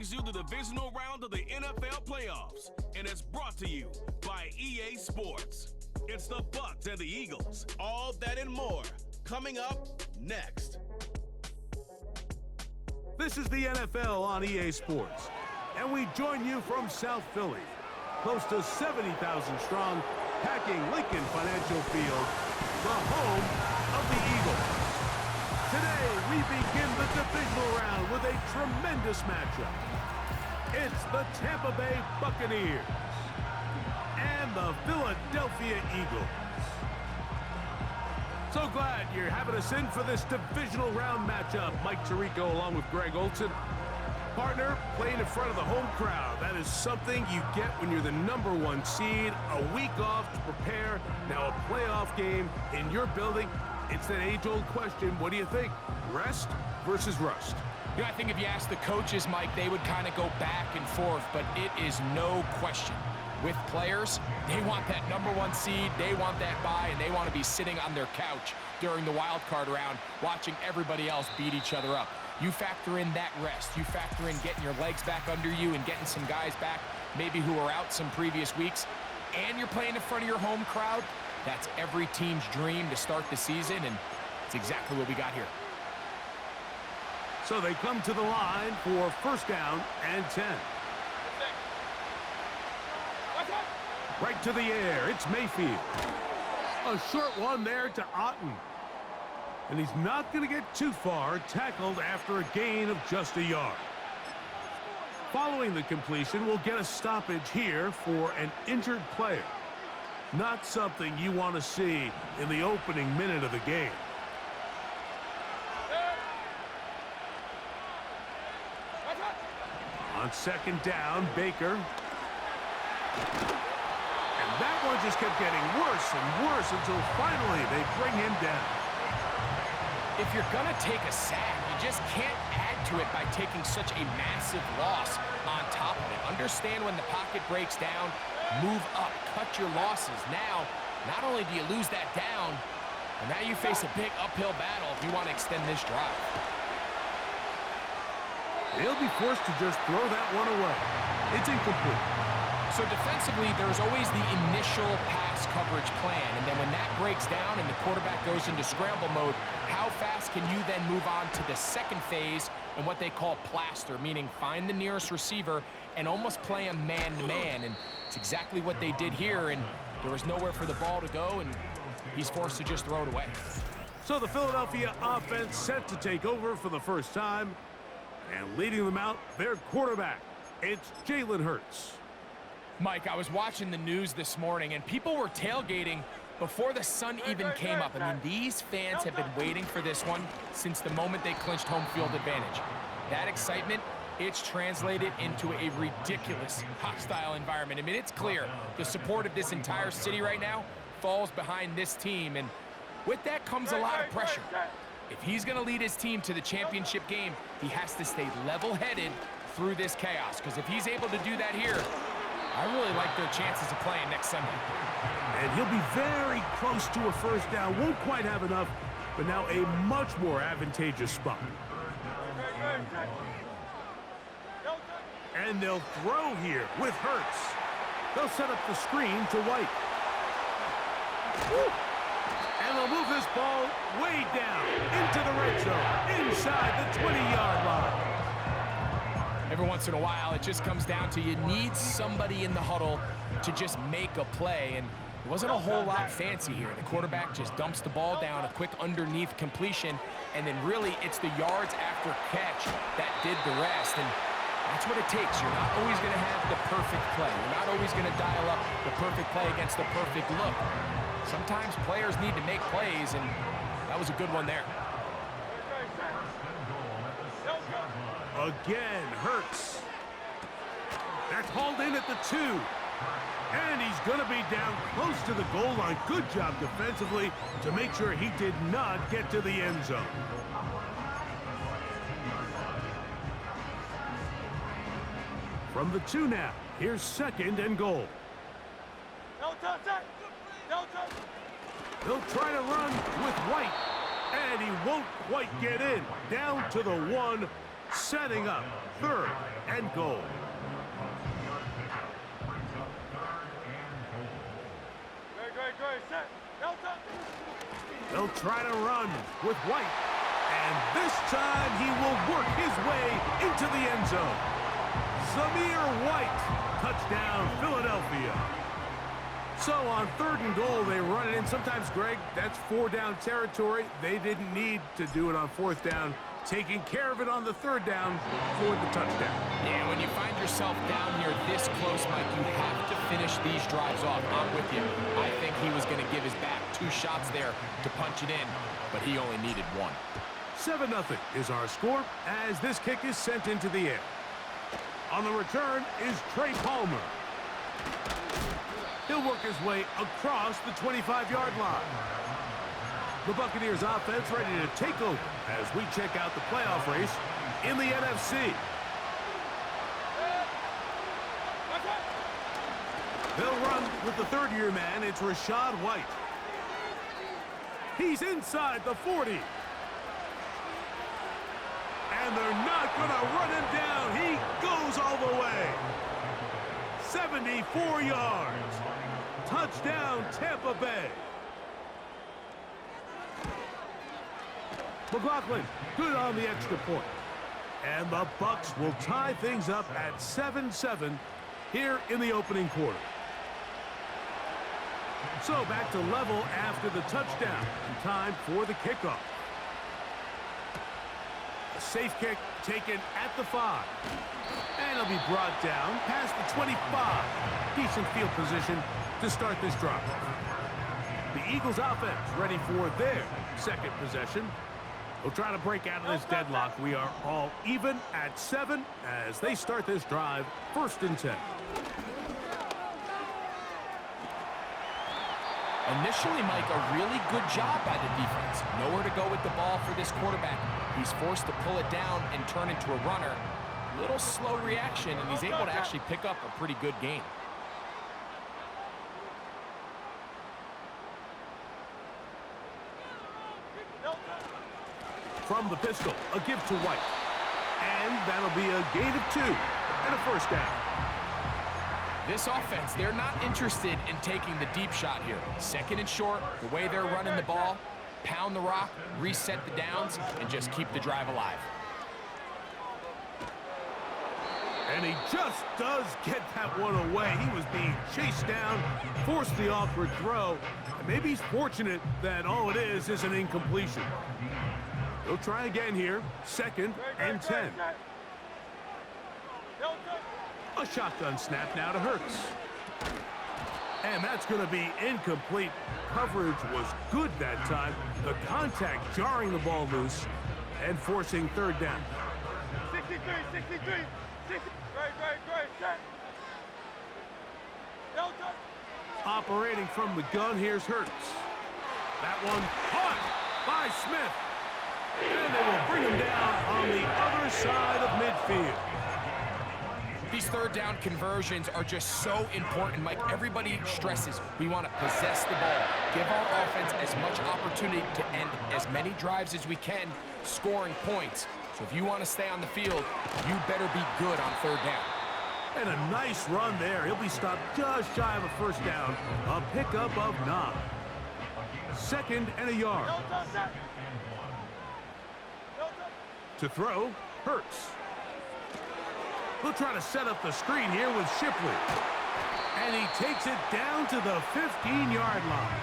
brings you the divisional round of the NFL playoffs, and it's brought to you by EA Sports. It's the Bucs and the Eagles. All that and more coming up next. This is the NFL on EA Sports, and we join you from South Philly, close to 70,000 strong, packing Lincoln Financial Field, the home of the Eagles. Today, we begin the divisional round with a tremendous matchup. It's the Tampa Bay Buccaneers and the Philadelphia Eagles. So glad you're having us in for this divisional round matchup. Mike Tirico along with Greg Olson. Partner, playing in front of the home crowd. That is something you get when you're the #1 seed. A week off to prepare. Now a playoff game in your building. It's that age-old question. What do you think? Rest versus rust? You know, I think if you ask the coaches, Mike, they would kind of go back and forth, but it is no question. With players, they want that #1 seed, they want that bye, and they want to be sitting on their couch during the wild card round watching everybody else beat each other up. You factor in that rest. You factor in getting your legs back under you and getting some guys back maybe who were out some previous weeks, and you're playing in front of your home crowd. That's every team's dream to start the season, and it's exactly what we got here. So they come to the line for first down and 10. Right to the air, it's Mayfield. A short one there to Otten. And he's not going to get too far, tackled after a gain of just a yard. Following the completion, we'll get a stoppage here for an injured player. Not something you want to see in the opening minute of the game. On second down, Baker. And that one just kept getting worse and worse until finally they bring him down. If you're going to take a sack, you just can't add to it by taking such a massive loss on top of it. Understand when the pocket breaks down, move up, cut your losses. Now, not only do you lose that down, but now you face a big uphill battle if you want to extend this drive. They'll be forced to just throw that one away. It's incomplete. So defensively, there's always the initial pass coverage plan, and then when that breaks down and the quarterback goes into scramble mode, how fast can you then move on to the second phase and what they call plaster, meaning find the nearest receiver and almost play him man-to-man, and it's exactly what they did here, and there was nowhere for the ball to go, and he's forced to just throw it away. So the Philadelphia offense set to take over for the first time, and leading them out, their quarterback, it's Jalen Hurts. Mike, I was watching the news this morning, and people were tailgating before the sun even came up. I mean, these fans have been waiting for this one since the moment they clinched home field advantage. That excitement, it's translated into a ridiculous, hostile environment. I mean, it's clear the support of this entire city right now falls behind this team, and with that comes a lot of pressure. If he's going to lead his team to the championship game, he has to stay level-headed through this chaos, because if he's able to do that here, I really like their chances of playing next Sunday. And he'll be very close to a first down. Won't quite have enough, but now a much more advantageous spot. And they'll throw here with Hurts. They'll set up the screen to White. Woo! And they'll move this ball way down into the red zone, inside the 20-yard line. Every once in a while, it just comes down to you need somebody in the huddle to just make a play, and it wasn't a whole lot fancy here. The quarterback just dumps the ball down, a quick underneath completion, and then really it's the yards after catch that did the rest, and that's what it takes. You're not always going to have the perfect play. You're not always going to dial up the perfect play against the perfect look. Sometimes players need to make plays, and that was a good one there. Again, Hurts. That's hauled in at the 2. And he's going to be down close to the goal line. Good job defensively to make sure he did not get to the end zone. From the 2 now, here's second and goal. He'll try to run with White, and he won't quite get in. Down to the 1, setting up 3rd and goal. They'll try to run with White. And this time he will work his way into the end zone. Zamir White, touchdown Philadelphia. So on 3rd and goal, they run it in. Sometimes, Greg, that's 4-down territory. They didn't need to do it on 4th down. Taking care of it on the 3rd down for the touchdown. Yeah, when you find yourself down here this close, Mike, you have to finish these drives off. I'm with you. I think he was going to give his back 2 shots there to punch it in, but he only needed 1. 7-0 is our score as this kick is sent into the air. On the return is Trey Palmer. He'll work his way across the 25-yard line. The Buccaneers offense ready to take over as we check out the playoff race in the NFC. They'll run with the 3rd-year man. It's Rashad White. He's inside the 40. And they're not going to run him down. He goes all the way. 74 yards. Touchdown, Tampa Bay. McLaughlin, good on the extra point. And the Bucs will tie things up at 7-7 here in the opening quarter. So back to level after the touchdown. And time for the kickoff. A safe kick taken at the 5. And it'll be brought down past the 25. Decent field position to start this drive. The Eagles offense ready for their 2nd possession. They'll try to break out of this deadlock. We are all even at 7 as they start this drive, 1st and 10. Initially, Mike, a really good job by the defense. Nowhere to go with the ball for this quarterback. He's forced to pull it down and turn into a runner. Little slow reaction, and he's able to actually pick up a pretty good gain. From the pistol, a give to White. And that'll be a gain of 2 and a 1st down. This offense, they're not interested in taking the deep shot here. 2nd and short, the way they're running the ball, pound the rock, reset the downs, and just keep the drive alive. And he just does get that one away. He was being chased down, forced the awkward throw. And maybe he's fortunate that all it is an incompletion. He'll try again here, 2nd and 10. A shotgun snap now to Hurts. And that's going to be incomplete. Coverage was good that time. The contact jarring the ball loose and forcing 3rd down. 63, 63, 60. Great, set. Operating from the gun, here's Hurts. That one caught by Smith. And they will bring him down on the other side of midfield. These 3rd down conversions are just so important, Mike. Everybody stresses we want to possess the ball, give our offense as much opportunity to end as many drives as we can, scoring points. So if you want to stay on the field, you better be good on 3rd down. And a nice run there. He'll be stopped just shy of a 1st down. A pickup of 9. 2nd and a yard. To throw, Hurts. He'll try to set up the screen here with Shipley. And he takes it down to the 15-yard line.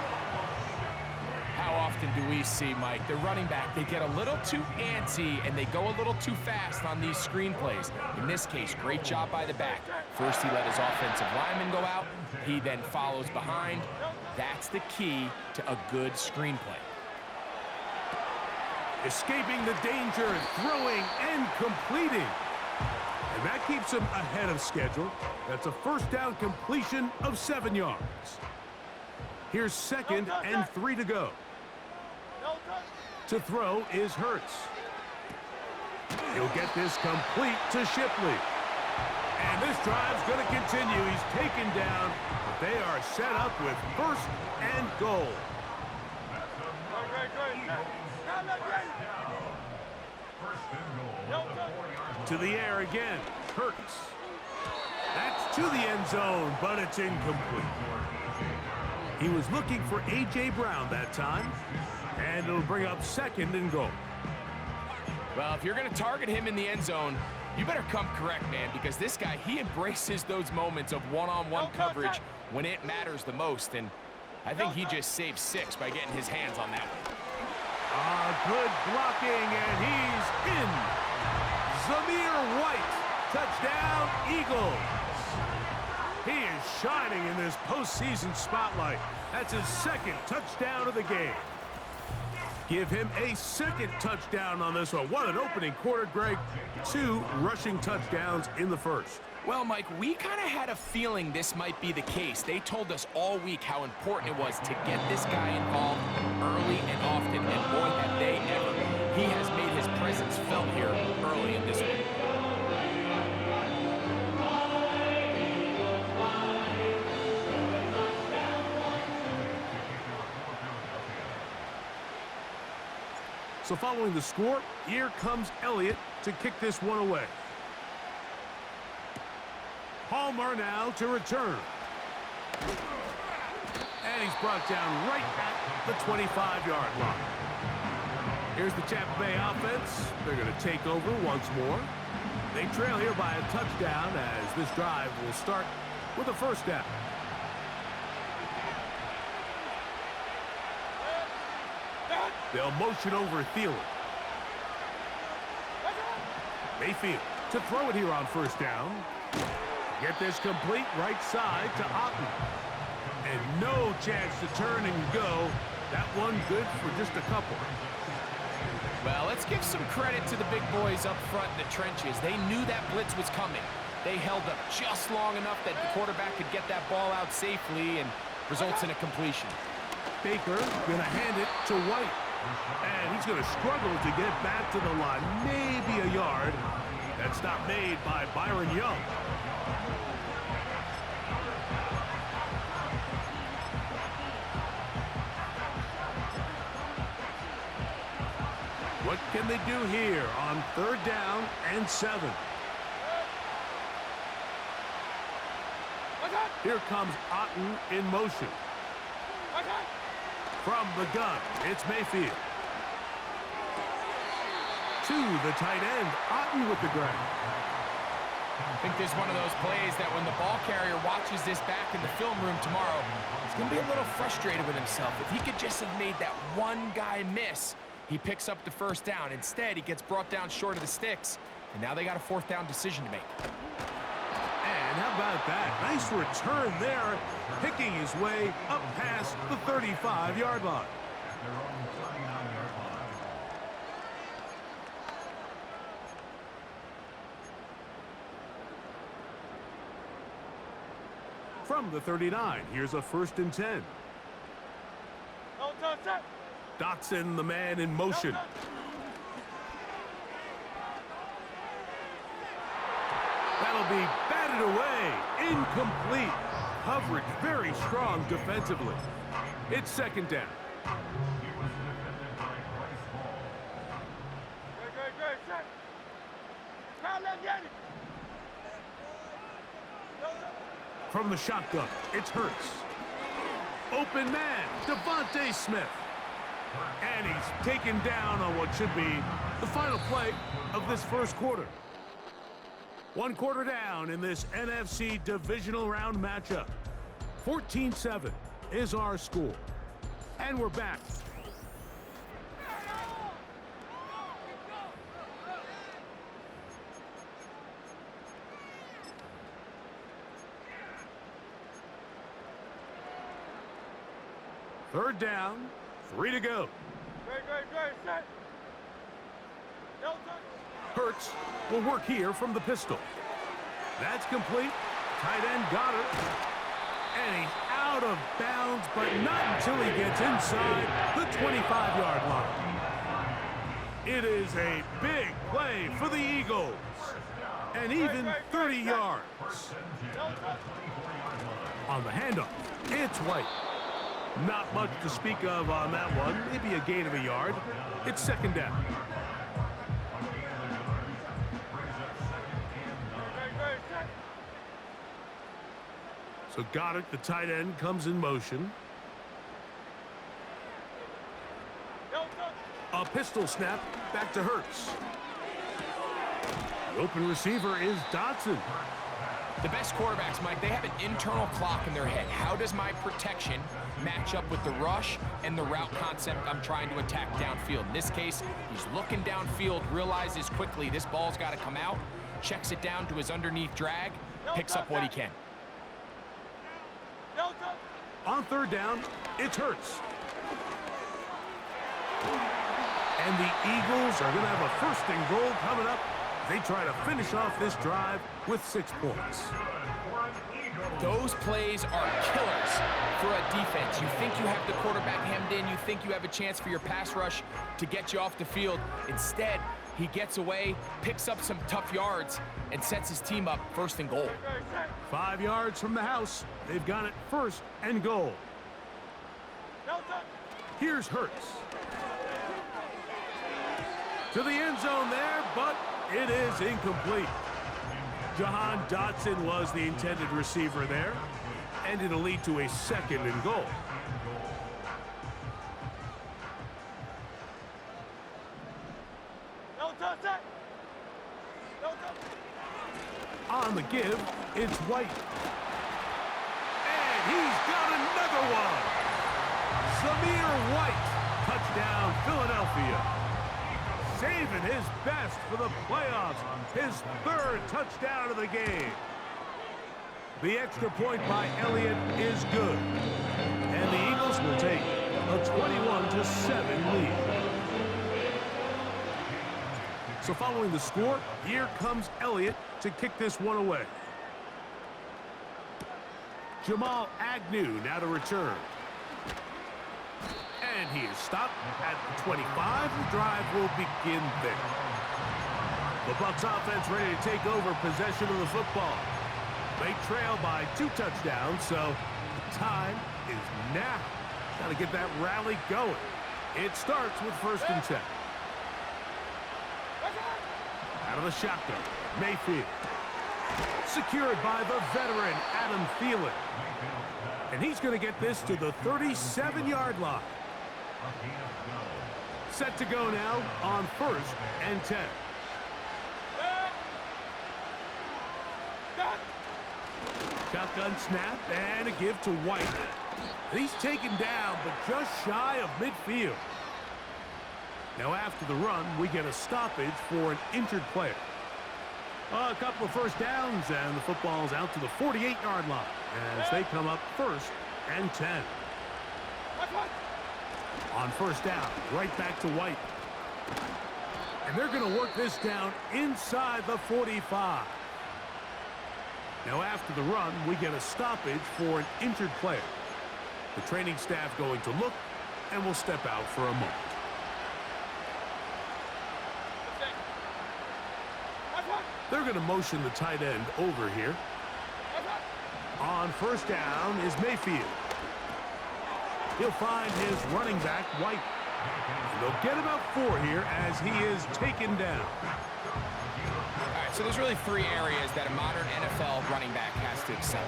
How often do we see, Mike, the running back, they get a little too antsy and they go a little too fast on these screen plays. In this case, great job by the back. First, he let his offensive lineman go out. He then follows behind. That's the key to a good screenplay. Escaping the danger, throwing and completing. And that keeps him ahead of schedule. That's a 1st down completion of 7 yards. Here's 2nd and 3 to go. To throw is Hurts. He'll get this complete to Shipley. And this drive's going to continue. He's taken down, but they are set up with 1st and goal. To the air again. Hurts. That's to the end zone, but it's incomplete. He was looking for A.J. Brown that time, and it'll bring up 2nd and goal. Well, if you're going to target him in the end zone, you better come correct, man, because this guy, he embraces those moments of one-on-one coverage when it matters the most, and I think he just saved 6 by getting his hands on that one. Good blocking, and he's in. Zamir White, touchdown, Eagles. He is shining in this postseason spotlight. That's his 2nd touchdown of the game. Give him a 2nd touchdown on this one. What an opening quarter, Greg. 2 rushing touchdowns in the first. Well, Mike, we kind of had a feeling this might be the case. They told us all week how important it was to get this guy involved early and often, and boy, have they ever. He has made his presence felt here early in this one. So following the score, here comes Elliott to kick this one away. Palmer now to return. And he's brought down right at the 25-yard line. Here's the Tampa Bay offense. They're going to take over once more. They trail here by a touchdown as this drive will start with a 1st down. They'll motion over Thielen. Mayfield to throw it here on 1st down. Get this complete right side to Otten. And no chance to turn and go. That one good for just a couple. Well, let's give some credit to the big boys up front in the trenches. They knew that blitz was coming. They held up just long enough that the quarterback could get that ball out safely and results in a completion. Baker going to hand it to White. And he's going to struggle to get back to the line. Maybe a yard. That stop made by Byron Young. What can they do here on 3rd down and 7? Here comes Otten in motion. From the gun, it's Mayfield. To the tight end, Otten with the grab. I think there's one of those plays that when the ball carrier watches this back in the film room tomorrow, he's going to be a little frustrated with himself. If he could just have made that one guy miss, he picks up the 1st down. Instead, he gets brought down short of the sticks, and now they got a 4th down decision to make. And how about that? Nice return there, picking his way up past the 35-yard line. From the 39, here's a 1st and 10. Dotson, the man in motion. That'll be batted away. Incomplete. Coverage very strong defensively. It's 2nd down. From the shotgun, it's Hurts. Open man, Devontae Smith. And he's taken down on what should be the final play of this 1st quarter. 1 quarter down in this NFC Divisional Round matchup. 14-7 is our score. And we're back. Third down, 3 to go. Great, set. Hurts will work here from the pistol. That's complete. Tight end got it. And he's out of bounds, but not until he gets inside the 25-yard line. It is a big play for the Eagles. And even 30 yards. On the handoff, it's White. Not much to speak of on that one. Maybe a gain of a yard. It's 2nd down. So Goddard, the tight end, comes in motion. A pistol snap back to Hurts. The open receiver is Dotson. The best quarterbacks, Mike, they have an internal clock in their head. How does my protection match up with the rush and the route concept I'm trying to attack downfield? In this case, he's looking downfield, realizes quickly this ball's got to come out, checks it down to his underneath drag, picks up what he can. On third down, it's Hurts. And the Eagles are going to have a first and goal coming up. They try to finish off this drive with 6 points. Those plays are killers for a defense. You think you have the quarterback hemmed in. You think you have a chance for your pass rush to get you off the field. Instead, he gets away, picks up some tough yards, and sets his team up first and goal. 5 yards from the house. They've got it first and goal. Here's Hurts. To the end zone there, but it is incomplete. Jahan Dotson was the intended receiver there, and it'll lead to a second and goal. On the give, it's White. And he's got another one. Zamir White, touchdown Philadelphia. Saving his best for the playoffs, his 3rd touchdown of the game. The extra point by Elliott is good. And the Eagles will take a 21-7 lead. So following the score, here comes Elliott to kick this one away. Jamal Agnew now to return. And he is stopped at the 25. The drive will begin there. The Bucs offense ready to take over possession of the football. They trail by 2 touchdowns, so the time is now. Got to get that rally going. It starts with 1st and 10. Out of the shotgun, Mayfield. Secured by the veteran, Adam Thielen. And he's going to get this to the 37-yard line. Set to go now on 1st and 10. Shotgun snap and a give to White. He's taken down, but just shy of midfield. Now after the run, we get a stoppage for an injured player. A couple of first downs, and the football's out to the 48-yard line as they come up 1st and 10. On 1st down, right back to White. And they're going to work this down inside the 45. Now after the run, we get a stoppage for an injured player. The training staff going to look and will step out for a moment. They're going to motion the tight end over here. On 1st down is Mayfield. He'll find his running back, White. And they'll get about 4 here as he is taken down. All right, so there's really 3 areas that a modern NFL running back has to excel.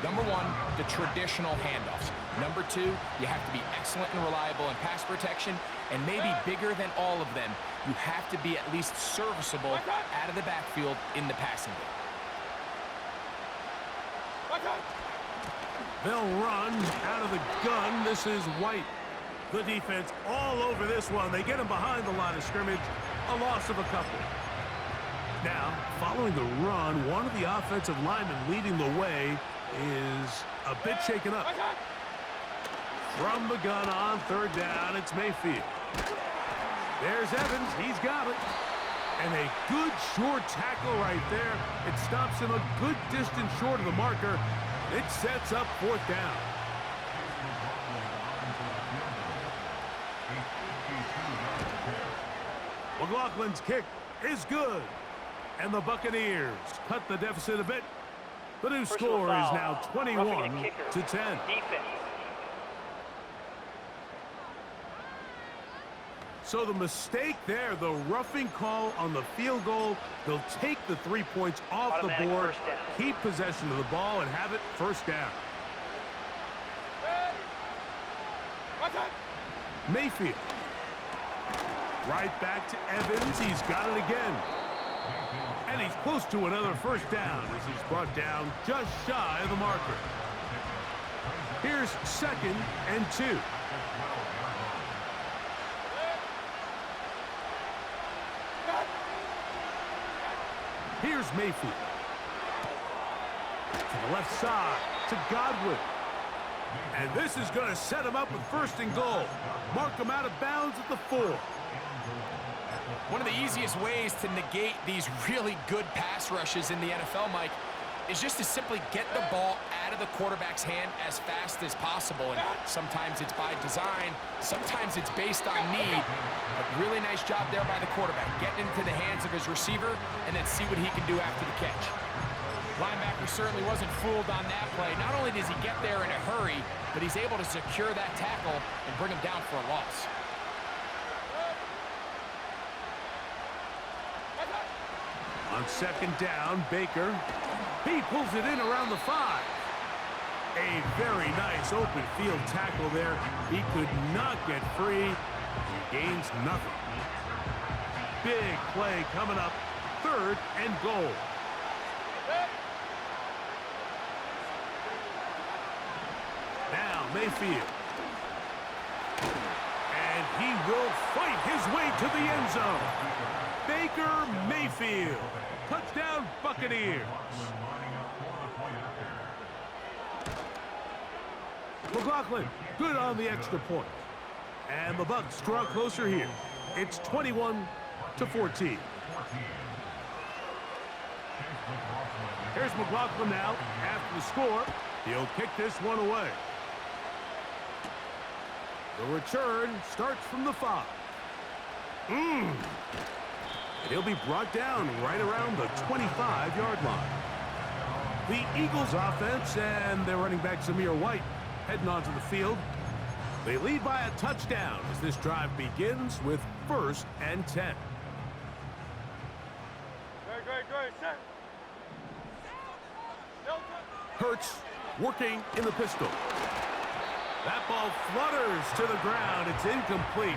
Number 1, the traditional handoffs. Number 2, you have to be excellent and reliable in pass protection. And maybe bigger than all of them, you have to be at least serviceable out of the backfield in the passing game. They'll run out of the gun. This is White. The defense all over this one. They get him behind the line of scrimmage. A loss of a couple. Now, following the run, one of the offensive linemen leading the way is a bit shaken up. From the gun on 3rd down, it's Mayfield. There's Evans. He's got it. And a good short tackle right there. It stops him a good distance short of the marker. It sets up 4th down. McLaughlin's kick is good. And the Buccaneers cut the deficit a bit. The new score is now 21-10. So the mistake there, the roughing call on the field goal, they'll take the 3 points off the board, keep possession of the ball, and have it 1st down. Mayfield. Right back to Evans. He's got it again. And he's close to another first down as he's brought down just shy of the marker. Here's 2nd and 2. Here's Mayfield. To the left side to Godwin. And this is going to set him up with 1st and goal. Mark him out of bounds at the 4. One of the easiest ways to negate these really good pass rushes in the NFL, Mike, is just to simply get the ball out of the quarterback's hand as fast as possible. And sometimes it's by design, sometimes it's based on need. But really nice job there by the quarterback, getting into the hands of his receiver and then see what he can do after the catch. Linebacker certainly wasn't fooled on that play. Not only does he get there in a hurry, but he's able to secure that tackle and bring him down for a loss. On 2nd down, Baker. He pulls it in around the 5. A very nice open field tackle there. He could not get free. He gains nothing. Big play coming up. 3rd and goal. Now Mayfield. And he will fight his way to the end zone. Baker Mayfield. Touchdown, Buccaneers. McLaughlin, good on the extra point. And the Bucs draw closer here. It's 21-14. Here's McLaughlin now. After the score, he'll kick this one away. The return starts from the 5. And he'll be brought down right around the 25-yard line. The Eagles offense and their running back Zamir White heading onto the field. They lead by a touchdown as this drive begins with 1st and 10. Great, set. Hurts working in the pistol. That ball flutters to the ground. It's incomplete.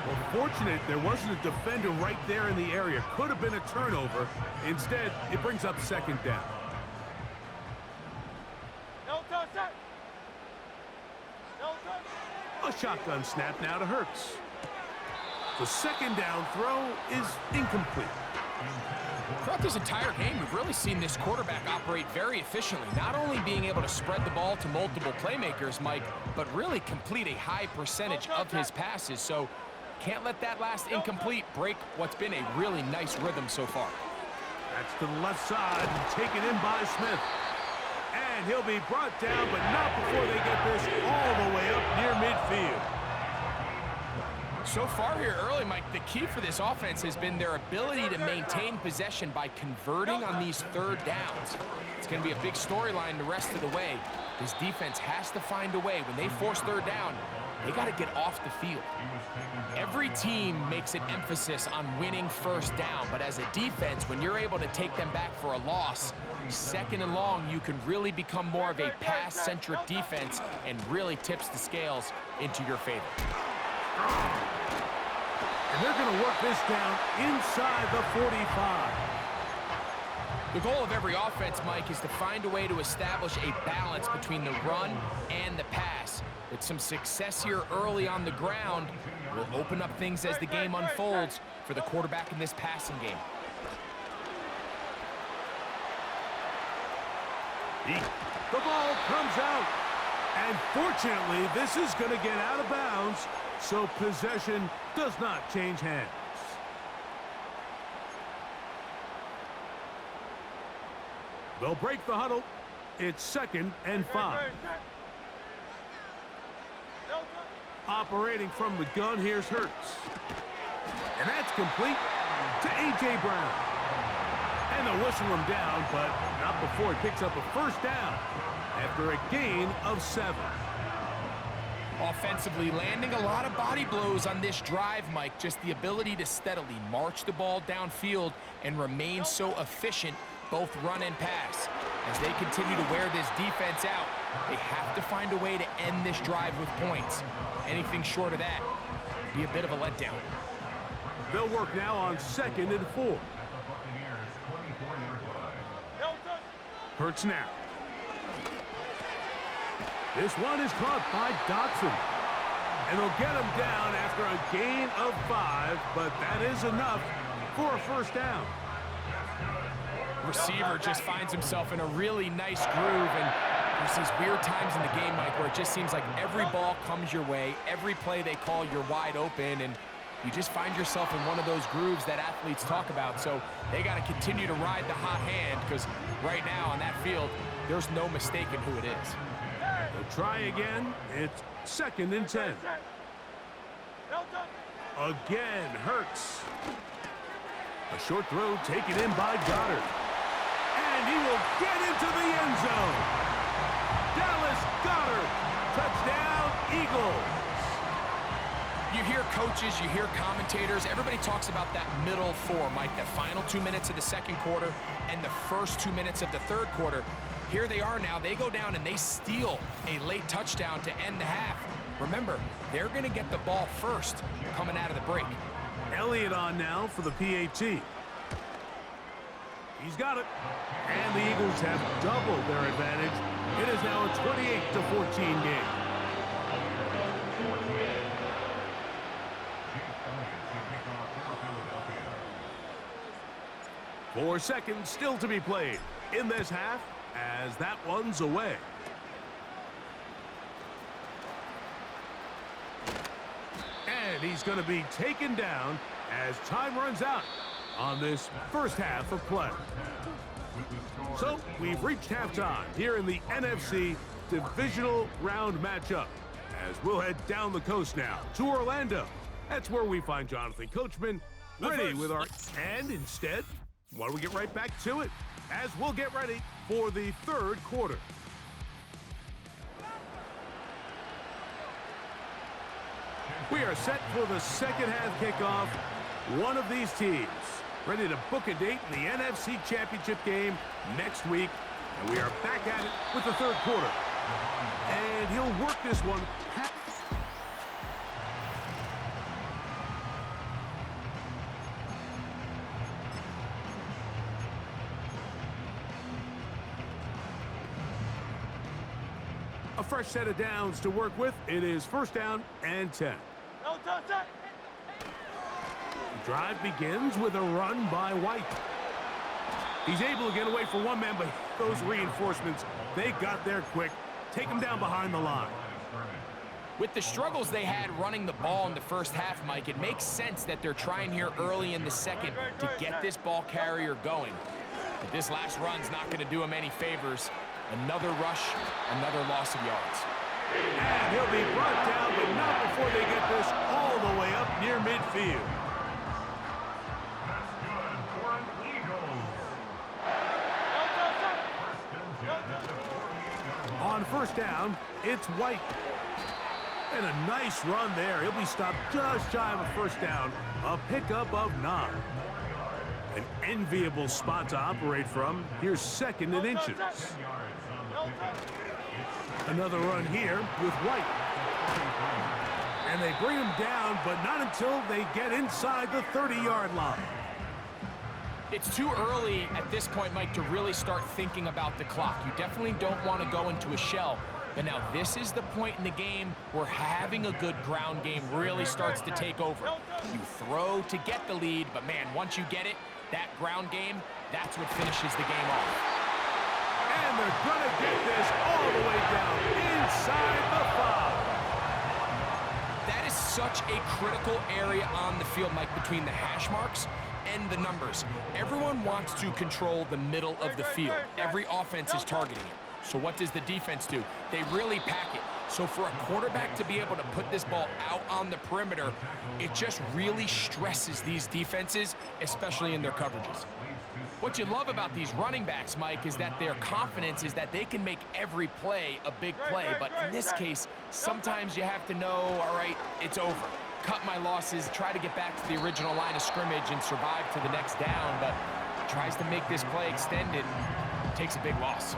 Well, fortunate there wasn't a defender right there in the area. Could have been a turnover. Instead, it brings up 2nd down. A shotgun snap now to Hurts. The 2nd down throw is incomplete. Throughout this entire game, we've really seen this quarterback operate very efficiently, not only being able to spread the ball to multiple playmakers, Mike, but really complete a high percentage of his passes. So can't let that last incomplete break what's been a really nice rhythm so far. That's to the left side and taken in by Smith. And he'll be brought down, but not before they get this all the way up near midfield. So far here early, Mike, the key for this offense has been their ability to maintain possession by converting on these 3rd downs. It's going to be a big storyline the rest of the way. This defense has to find a way. When they force 3rd down, they got to get off the field. Every team makes an emphasis on winning 1st down, but as a defense, when you're able to take them back for a loss, 2nd and long, you can really become more of a pass-centric defense and really tips the scales into your favor. And they're going to work this down inside the 45. The goal of every offense, Mike, is to find a way to establish a balance between the run and the pass. With some success here early on the ground, will open up things as the game unfolds for the quarterback in this passing game. The ball comes out. And fortunately, this is going to get out of bounds, so possession does not change hands. They'll break the huddle. It's 2nd and 5. Operating from the gun, here's Hurts. And that's complete to A.J. Brown. And they'll whistle him down, but not before he picks up a 1st down after a gain of 7. Offensively, landing a lot of body blows on this drive, Mike. Just the ability to steadily march the ball downfield and remain so efficient, both run and pass. As they continue to wear this defense out, They have to find a way to end this drive with points. Anything short of that would be a bit of a letdown. They'll work now on 2nd and 4. Hurts now. This one is caught by Dotson. And they'll get him down after a gain of 5, but that is enough for a first down. Receiver just finds himself in a really nice groove, and there's these weird times in the game, Mike, where it just seems like every ball comes your way, every play they call, you're wide open, and you just find yourself in one of those grooves that athletes talk about. So they got to continue to ride the hot hand, because right now on that field, there's no mistaking who it is. They'll try again. It's 2nd and 10. Again, Hurts. A short throw taken in by Goddard. And he will get into the end zone. Dallas Goddard. Touchdown, Eagles. You hear coaches, you hear commentators, everybody talks about that middle four, Mike, the final 2 minutes of the second quarter and the first 2 minutes of the third quarter. Here they are now. They go down and they steal a late touchdown to end the half. Remember, they're going to get the ball first coming out of the break. Elliott on now for the PAT. He's got it. And the Eagles have doubled their advantage. It is now a 28-14 game. Four seconds still to be played in this half as that one's away. And he's going to be taken down as time runs out on this first half of play. So we've reached halftime here in the NFC Divisional Round matchup as we'll head down the coast now to Orlando. That's where we find Jonathan Coachman ready with our... And instead, why don't we get right back to it as we'll get ready for the third quarter. We are set for the second half kickoff. One of these teams ready to book a date in the NFC Championship game next week. And we are back at it with the third quarter. And he'll work this one. A fresh set of downs to work with. It is first down and 10. The drive begins with a run by White. He's able to get away from one man, but those reinforcements, they got there quick. Take him down behind the line. With the struggles they had running the ball in the first half, Mike, it makes sense that they're trying here early in the second to get this ball carrier going. But this last run's not going to do him any favors. Another rush, another loss of yards. And he'll be brought down, but not before they get this all the way up near midfield. On first down, it's White. And a nice run there. He'll be stopped just shy of a first down. A pickup of 9. An enviable spot to operate from. Here's 2nd and inches. Another run here with White. And they bring him down, but not until they get inside the 30-yard line. It's too early at this point, Mike, to really start thinking about the clock. You definitely don't want to go into a shell. But now this is the point in the game where having a good ground game really starts to take over. You throw to get the lead, but man, once you get it, that ground game, that's what finishes the game off. And they're going to get this all the way down inside the 5. That is such a critical area on the field, Mike, between the hash marks and the numbers. Everyone wants to control the middle of the field. Every offense is targeting it. So what does the defense do? They really pack it. So for a quarterback to be able to put this ball out on the perimeter, it just really stresses these defenses, especially in their coverages. What you love about these running backs, Mike, is that their confidence is that they can make every play a big play. But in this case, sometimes you have to know, all right, it's over. Cut my losses, try to get back to the original line of scrimmage and survive to the next down, but tries to make this play extended, takes a big loss.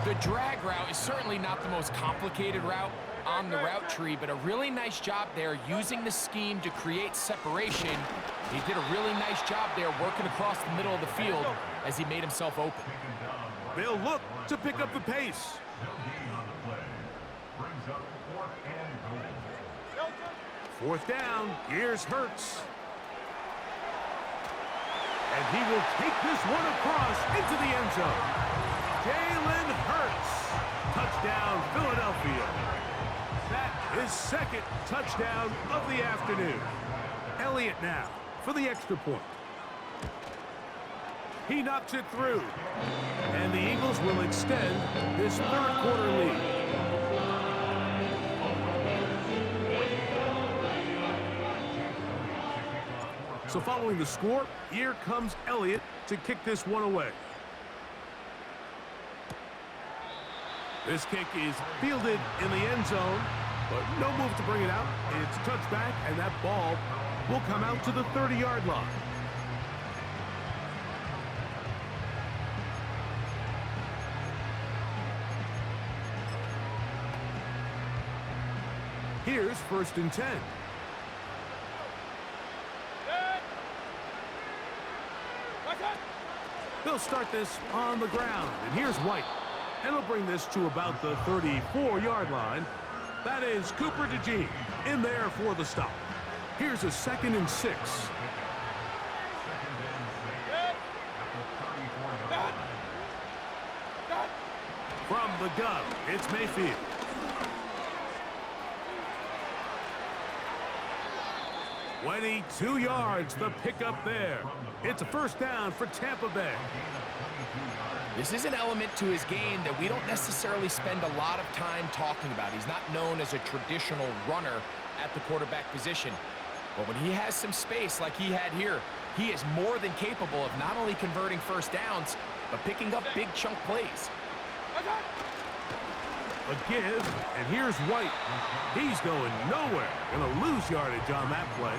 The drag route is certainly not the most complicated route on the route tree, but a really nice job there using the scheme to create separation. He did a really nice job there working across the middle of the field as he made himself open. They'll look to pick up the pace. Fourth down, here's Hurts. And he will take this one across into the end zone. Jalen Hurts. Touchdown, Philadelphia. That is second touchdown of the afternoon. Elliott now for the extra point. He knocks it through. And the Eagles will extend this third quarter lead. So following the score, here comes Elliott to kick this one away. This kick is fielded in the end zone, but no move to bring it out. It's touchback, and that ball will come out to the 30-yard line. Here's 1st and 10. They'll start this on the ground, and here's White. And he'll bring this to about the 34-yard line. That is Cooper DeJean in there for the stop. Here's a 2nd and 6. From the gun, it's Mayfield. "22 yards, the pickup there. It's a first down for Tampa Bay." This is an element to his game that we don't necessarily spend a lot of time talking about. He's not known as a traditional runner at the quarterback position. But when he has some space like he had here, he is more than capable of not only converting first downs, but picking up big chunk plays. A give, and here's White. He's going nowhere. Gonna lose yardage on that play.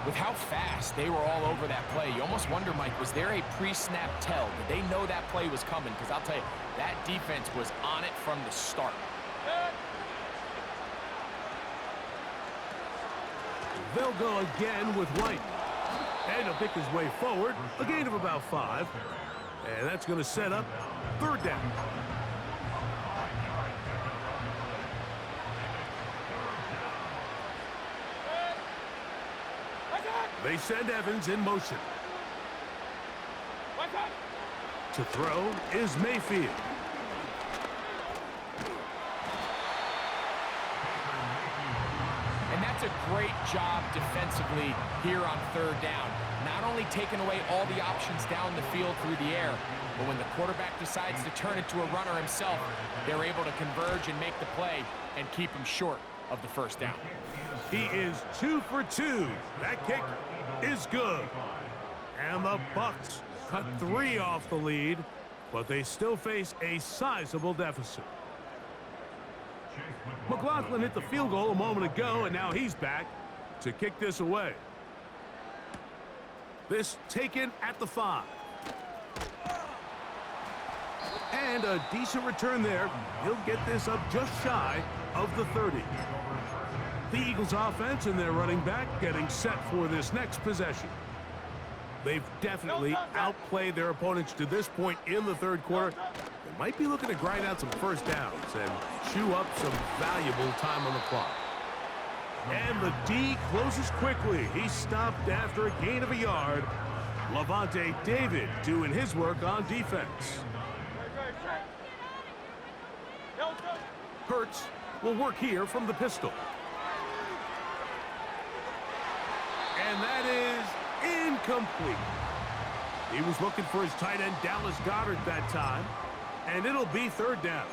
With how fast they were all over that play, you almost wonder, Mike, was there a pre-snap tell? Did they know that play was coming? Because I'll tell you, that defense was on it from the start. They'll go again with White. And he'll pick his way forward. A gain of about 5. And that's going to set up 3rd down. They send Evans in motion. To throw is Mayfield. And that's a great job defensively here on 3rd down. Not only taking away all the options down the field through the air, but when the quarterback decides to turn it to a runner himself, they're able to converge and make the play and keep him short of the first down. He is 2 for 2. That kick is good. And the Bucs cut 3 off the lead, but they still face a sizable deficit. McLaughlin hit the field goal a moment ago, and now he's back to kick this away. This taken at the 5. And a decent return there. He'll get this up just shy of the 30. The Eagles offense and their running back getting set for this next possession. They've definitely outplayed their opponents to this point in the 3rd quarter. They might be looking to grind out some first downs and chew up some valuable time on the clock. And the D closes quickly. He stopped after a gain of a yard. Levante David doing his work on defense. Hurts will work here from the pistol. And that is incomplete. He was looking for his tight end, Dallas Goedert, that time. And it'll be 3rd down.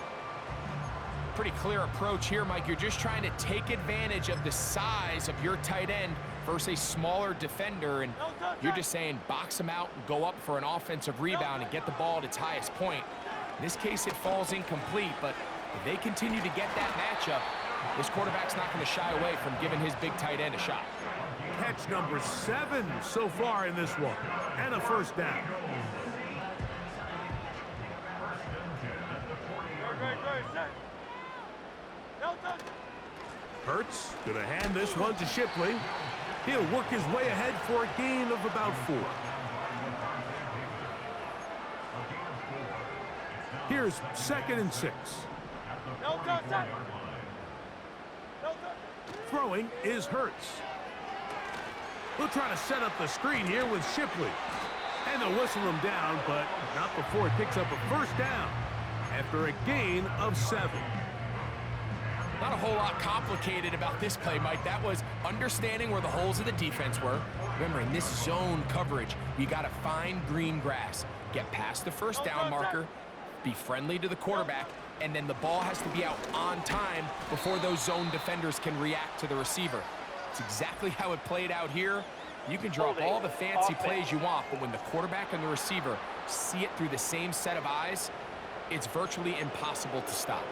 Pretty clear approach here, Mike. You're just trying to take advantage of the size of your tight end versus a smaller defender. And you're just saying box him out and go up for an offensive rebound and get the ball at its highest point. In this case, it falls incomplete. But if they continue to get that matchup, this quarterback's not going to shy away from giving his big tight end a shot. Catch number 7 so far in this one. And a first down. Hurts going to hand this one to Shipley. He'll work his way ahead for a gain of about 4. Here's 2nd and 6. Throwing is Hurts. He'll try to set up the screen here with Shipley. And they'll whistle him down, but not before he picks up a first down after a gain of 7. Not a whole lot complicated about this play, Mike. That was understanding where the holes of the defense were. Remember, in this zone coverage, you got to find green grass. Get past the first down marker, be friendly to the quarterback, and then the ball has to be out on time before those zone defenders can react to the receiver. It's exactly how it played out here. You can draw up all the fancy plays you want, but when the quarterback and the receiver see it through the same set of eyes, it's virtually impossible to stop.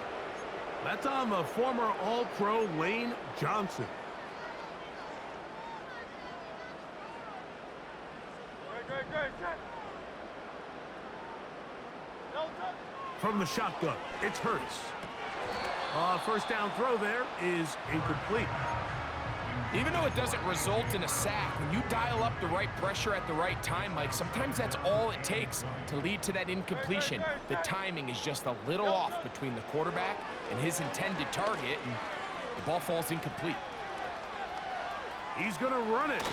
That's on the former All-Pro Lane Johnson. From the shotgun, it's Hurts. First down throw there is incomplete. Even though it doesn't result in a sack, when you dial up the right pressure at the right time, Mike, sometimes that's all it takes to lead to that incompletion. The timing is just a little off between the quarterback and his intended target, and the ball falls incomplete. He's going to run it.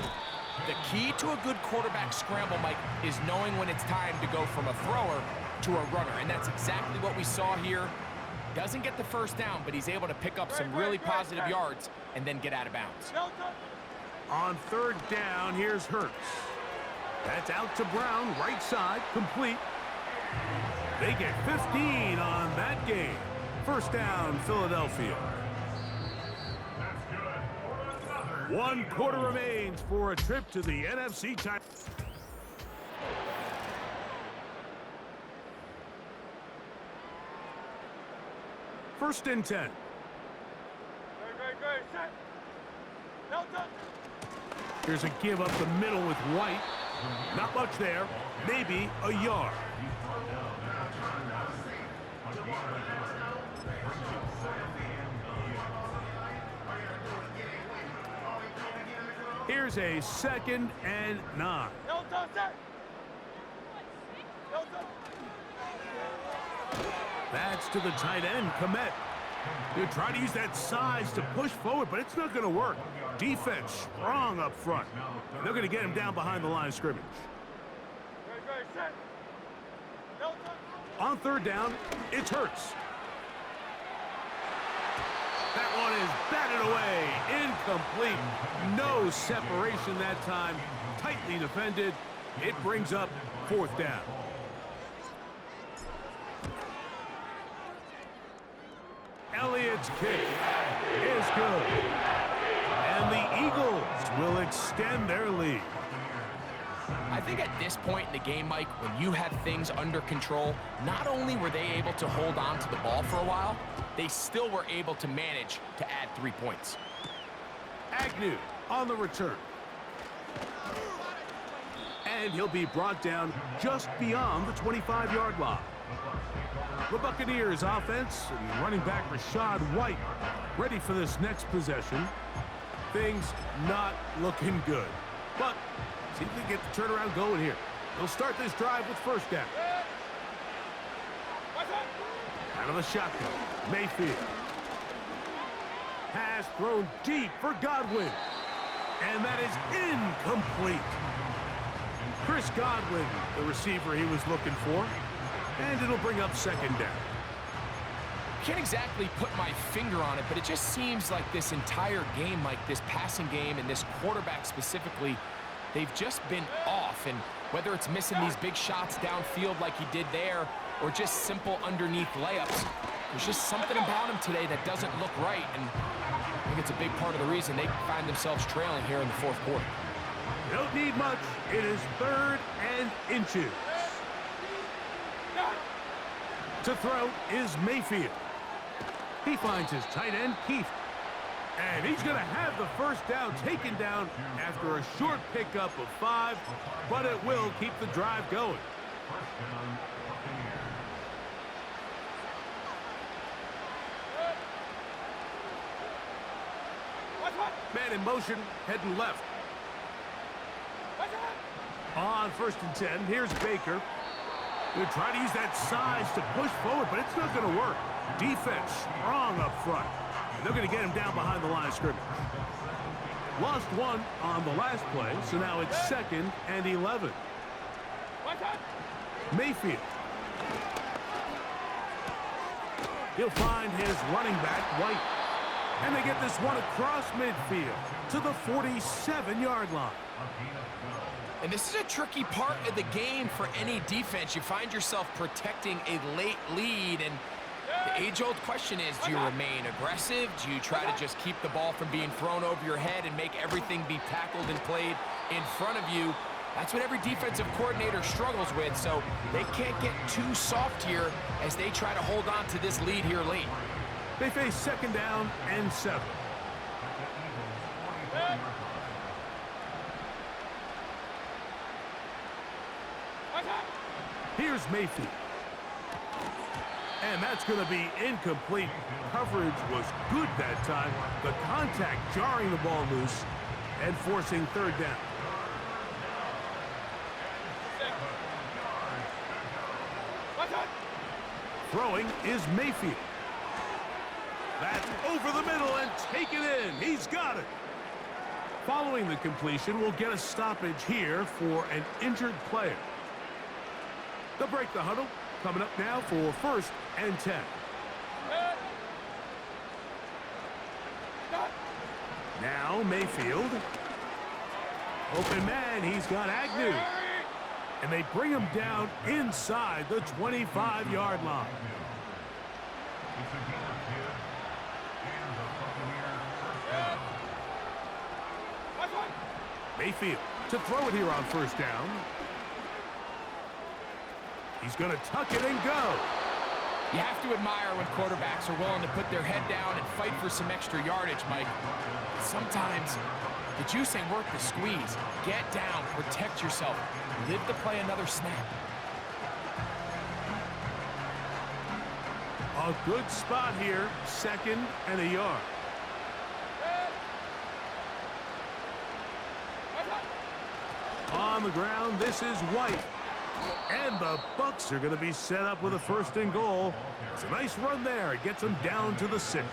The key to a good quarterback scramble, Mike, is knowing when it's time to go from a thrower to a runner, and that's exactly what we saw here. Doesn't get the first down, but he's able to pick up some really positive yards and then get out of bounds. On 3rd down, here's Hurts. That's out to Brown, right side, complete. They get 15 on that game. First down, Philadelphia. 1 quarter remains for a trip to the NFC title. First and 10. Here's a give up the middle with White. Not much there. Maybe a yard. Here's a 2nd and 9. That's to the tight end, Komet. He'll try to use that size to push forward, but it's not going to work. Defense strong up front. They're going to get him down behind the line of scrimmage. On 3rd down, it's Hurts. That one is batted away. Incomplete. No separation that time. Tightly defended. It brings up 4th down. Elliott's kick is good. And the Eagles will extend their lead. I think at this point in the game, Mike, when you have things under control, not only were they able to hold on to the ball for a while, they still were able to manage to add 3 points. Agnew on the return. And he'll be brought down just beyond the 25-yard line. The Buccaneers offense and running back Rashad White ready for this next possession. Things not looking good. But see if they get the turnaround going here. They'll start this drive with first down. Out of the shotgun, Mayfield. Pass thrown deep for Godwin. And that is incomplete. Chris Godwin, the receiver he was looking for. And it'll bring up 2nd down. Can't exactly put my finger on it, but it just seems like this entire game, like this passing game and this quarterback specifically, they've just been off. And whether it's missing these big shots downfield like he did there or just simple underneath layups, there's just something about him today that doesn't look right. And I think it's a big part of the reason they find themselves trailing here in the 4th quarter. They don't need much. It is 3rd and inches. To throw is Mayfield. He finds his tight end, Keith. And he's going to have the first down taken down after a short pickup of 5, but it will keep the drive going. Man in motion, heading left. On 1st and 10, here's Baker. He'll try to use that size to push forward, but it's not going to work. Defense strong up front. And they're going to get him down behind the line of scrimmage. Lost one on the last play, so now it's 2nd and 11. Mayfield. He'll find his running back, White. And they get this one across midfield to the 47-yard line. And this is a tricky part of the game for any defense. You find yourself protecting a late lead, and the age-old question is, do you remain aggressive? Do you try to just keep the ball from being thrown over your head and make everything be tackled and played in front of you? That's what every defensive coordinator struggles with, so they can't get too soft here as they try to hold on to this lead here late. They face 2nd down and 7. Here's Mayfield. And that's going to be incomplete. Coverage was good that time. The contact jarring the ball loose and forcing 3rd down. Throwing is Mayfield. That's over the middle and taken in. He's got it. Following the completion, we'll get a stoppage here for an injured player. They'll break the huddle. Coming up now for 1st and 10. Now Mayfield. Open man, he's got Agnew. And they bring him down inside the 25-yard line. Mayfield to throw it here on 1st down. He's going to tuck it and go. You have to admire when quarterbacks are willing to put their head down and fight for some extra yardage, Mike. Sometimes the juice ain't worth the squeeze. Get down, protect yourself, live to play another snap. A good spot here, 2nd and a yard. On the ground, this is White. And the Bucs are going to be set up with a 1st and goal. It's a nice run there. It gets them down to the 6.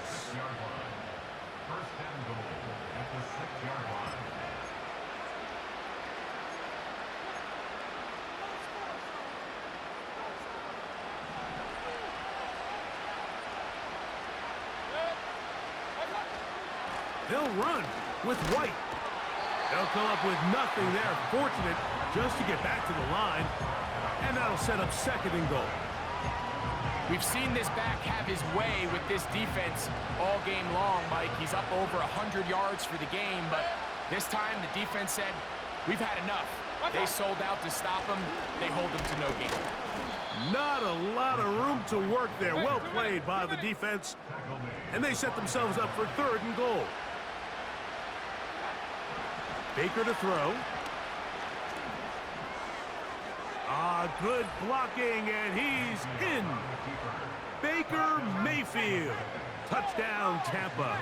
They'll run with White. They'll come up with nothing there. Fortunate just to get back to the line. And that'll set up 2nd and goal. We've seen this back have his way with this defense all game long, Mike. He's up over 100 yards for the game, but this time the defense said, we've had enough. They sold out to stop him. They hold him to no gain. Not a lot of room to work there. Well played by the defense. And they set themselves up for 3rd and goal. Baker to throw. Good blocking, and he's in. Baker Mayfield. Touchdown, Tampa.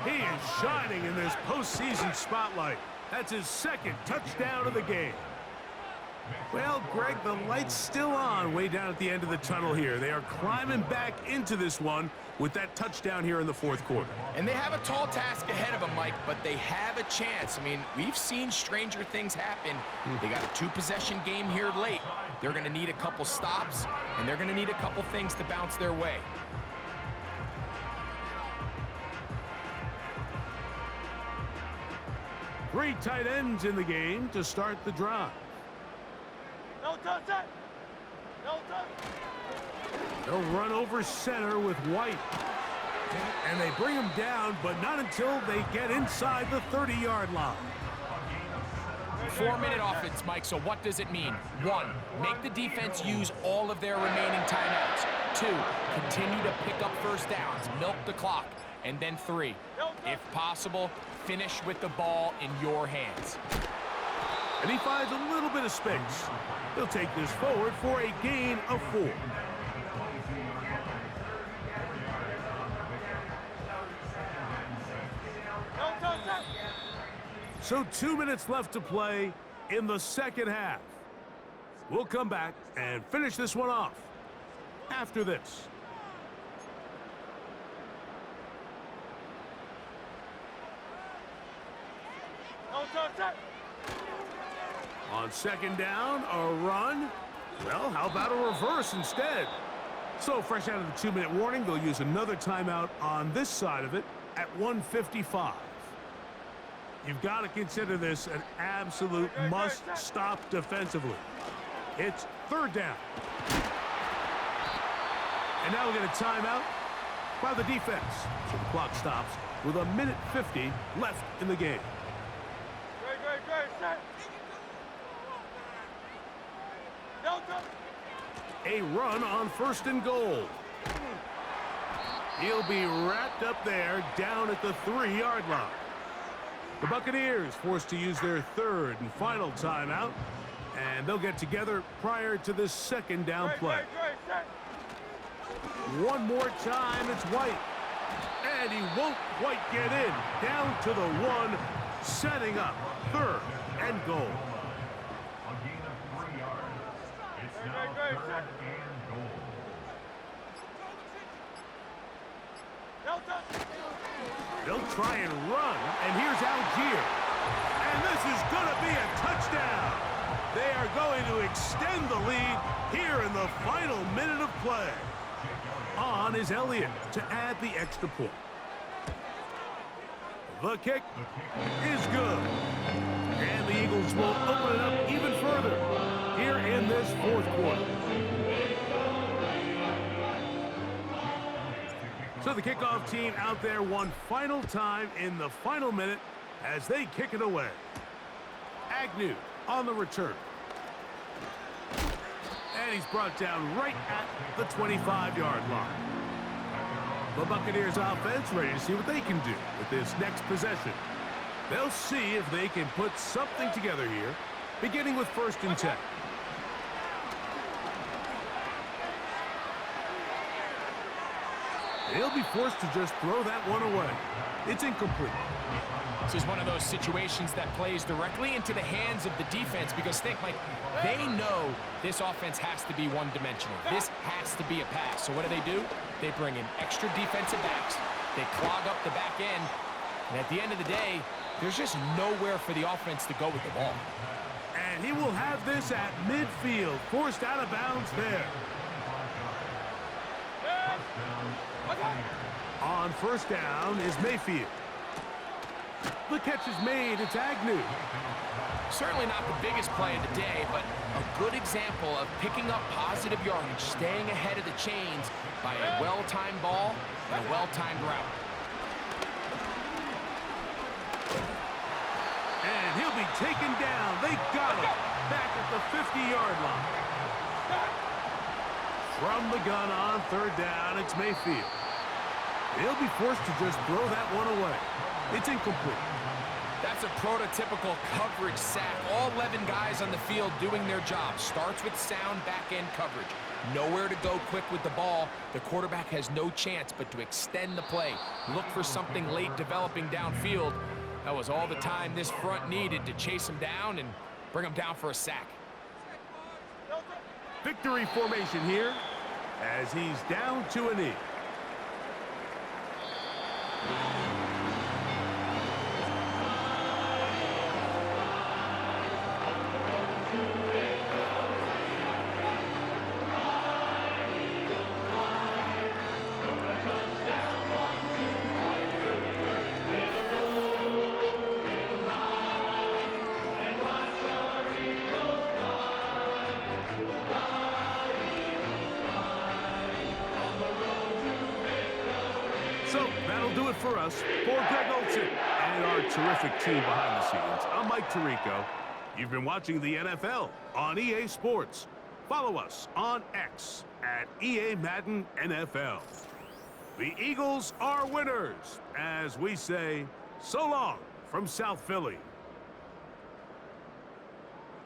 He is shining in this postseason spotlight. That's his 2nd touchdown of the game. Well, Greg, the light's still on way down at the end of the tunnel here. They are climbing back into this one with that touchdown here in the 4th quarter. And they have a tall task ahead of them, Mike, but they have a chance. I mean, we've seen stranger things happen. They got a 2-possession game here late. They're going to need a couple stops, and they're going to need a couple things to bounce their way. Three tight ends in the game to start the drive. No touch it. No touch. They'll run over center with White. And they bring him down, but not until they get inside the 30-yard line. 4-minute offense, Mike, so what does it mean? 1, make the defense use all of their remaining timeouts. 2, continue to pick up 1st downs, milk the clock. And then 3, if possible, finish with the ball in your hands. And he finds a little bit of space. He'll take this forward for a gain of 4. So 2 minutes left to play in the second half. We'll come back and finish this one off after this. No touch. On second down, a run. Well, how about a reverse instead? So fresh out of the 2-minute warning, they'll use another timeout on this side of it at 1:55. You've got to consider this an absolute must-stop defensively. It's third down. And now we get a timeout by the defense. So the clock stops with 1:50 left in the game. Great, set. No touch. A run on first and goal. He'll be wrapped up there down at the 3-yard line. The Buccaneers forced to use their third and final timeout, and they'll get together prior to this second down play. Great, set. One more time, it's White. And he won't quite get in. Down to the 1, setting up third and goal. A gain of 3 yards. It's now Great, third set. and goal. No touch. They'll try and run, and here's Algier. And this is going to be a touchdown. They are going to extend the lead here in the final minute of play. On is Elliott to add the extra point. The kick is good. And the Eagles will open it up even further here in this fourth quarter. So the kickoff team out there one final time in the final minute as they kick it away. Agnew on the return. And he's brought down right at the 25-yard line. The Buccaneers offense ready to see what they can do with this next possession. They'll see if they can put something together here, beginning with 1st and 10. He'll be forced to just throw that one away. It's incomplete. This is one of those situations that plays directly into the hands of the defense because think, Mike, they know this offense has to be one-dimensional. This has to be a pass. So what do? They bring in extra defensive backs. They clog up the back end. And at the end of the day, there's just nowhere for the offense to go with the ball. And he will have this at midfield, forced out of bounds there. On first down is Mayfield. The catch is made. It's Agnew. Certainly not the biggest play of the day, but a good example of picking up positive yardage, staying ahead of the chains by a well-timed ball and a well-timed route. And he'll be taken down. They got him back at the 50-yard line. From the gun on third down, it's Mayfield. He'll be forced to just throw that one away. It's incomplete. That's a prototypical coverage sack. All 11 guys on the field doing their job. Starts with sound back-end coverage. Nowhere to go quick with the ball. The quarterback has no chance but to extend the play. Look for something late developing downfield. That was all the time this front needed to chase him down and bring him down for a sack. Victory formation here as he's down to a knee. So that'll do it for us. For Greg Olsen and our terrific team behind the scenes, I'm Mike Tirico. You've been watching the NFL on EA Sports. Follow us on X at EA Madden NFL. The Eagles are winners, as we say, so long from South Philly.